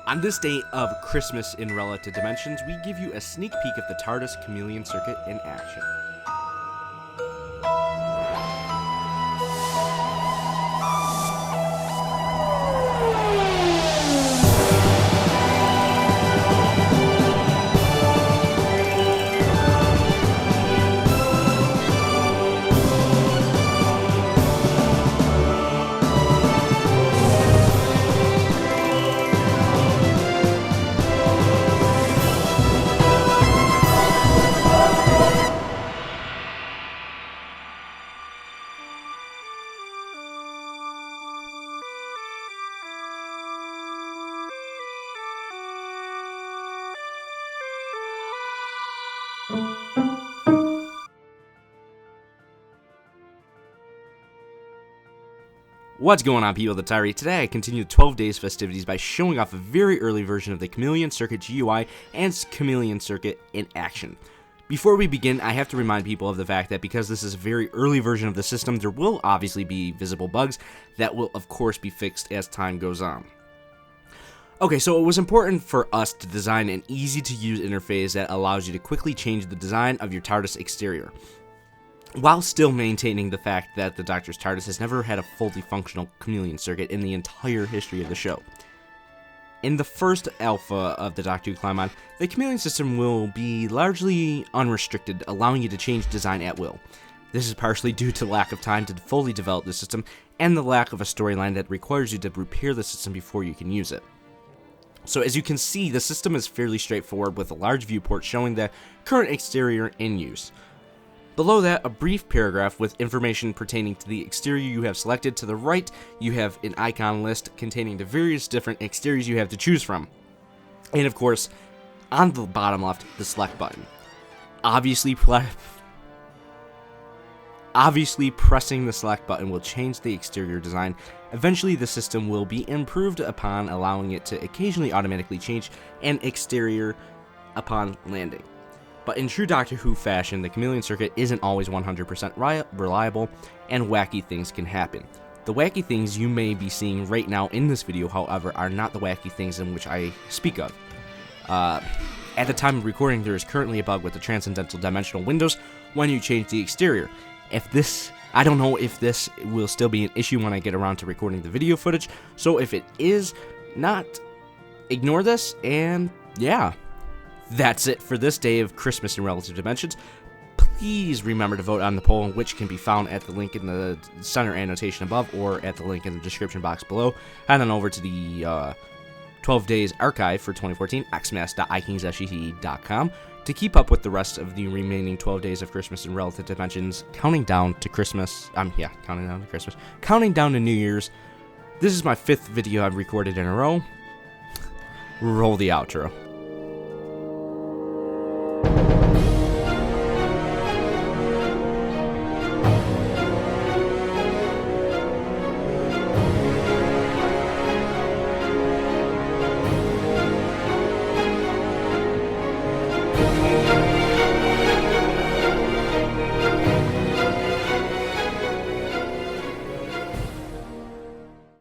On this day of Christmas in Relative Dimensions, we give you a sneak peek of the TARDIS Chameleon circuit in action. What's going on, people of the Tyree? Today I continue the 12 days festivities by showing off a very early version of the Chameleon Circuit GUI and Chameleon Circuit in action. Before we begin, I have to remind people of the fact that because this is a very early version of the system, there will obviously be visible bugs that will of course be fixed as time goes on. Okay, so it was important for us to design an easy-to-use interface that allows you to quickly change the design of your TARDIS exterior, while still maintaining the fact that the Doctor's TARDIS has never had a fully functional Chameleon circuit in the entire history of the show. In the first alpha of the Doctor Who Climb On, the Chameleon system will be largely unrestricted, allowing you to change design at will. This is partially due to lack of time to fully develop the system, and the lack of a storyline that requires you to repair the system before you can use it. So as you can see, the system is fairly straightforward with a large viewport showing the current exterior in use. Below that, a brief paragraph with information pertaining to the exterior you have selected. To the right, you have an icon list containing the various different exteriors you have to choose from. And of course, on the bottom left, the select button. Obviously pressing the select button will change the exterior design. Eventually, the system will be improved upon, allowing it to occasionally automatically change an exterior upon landing. But in true Doctor Who fashion, the Chameleon circuit isn't always 100% reliable, and wacky things can happen. The wacky things you may be seeing right now in this video, however, are not the wacky things in which I speak of. At the time of recording, there is currently a bug with the transcendental dimensional windows when you change the exterior. I don't know if this will still be an issue when I get around to recording the video footage, so if it is not, ignore this, and yeah. That's it for this day of Christmas in Relative Dimensions. Please remember to vote on the poll, which can be found at the link in the center annotation above or at the link in the description box below. And then over to the 12 Days archive for 2014, xmas.ikingsfct.com, to keep up with the rest of the remaining 12 days of Christmas in Relative Dimensions, counting down to Christmas. Counting down to New Year's. This is my 5th video I've recorded in a row. Roll the outro.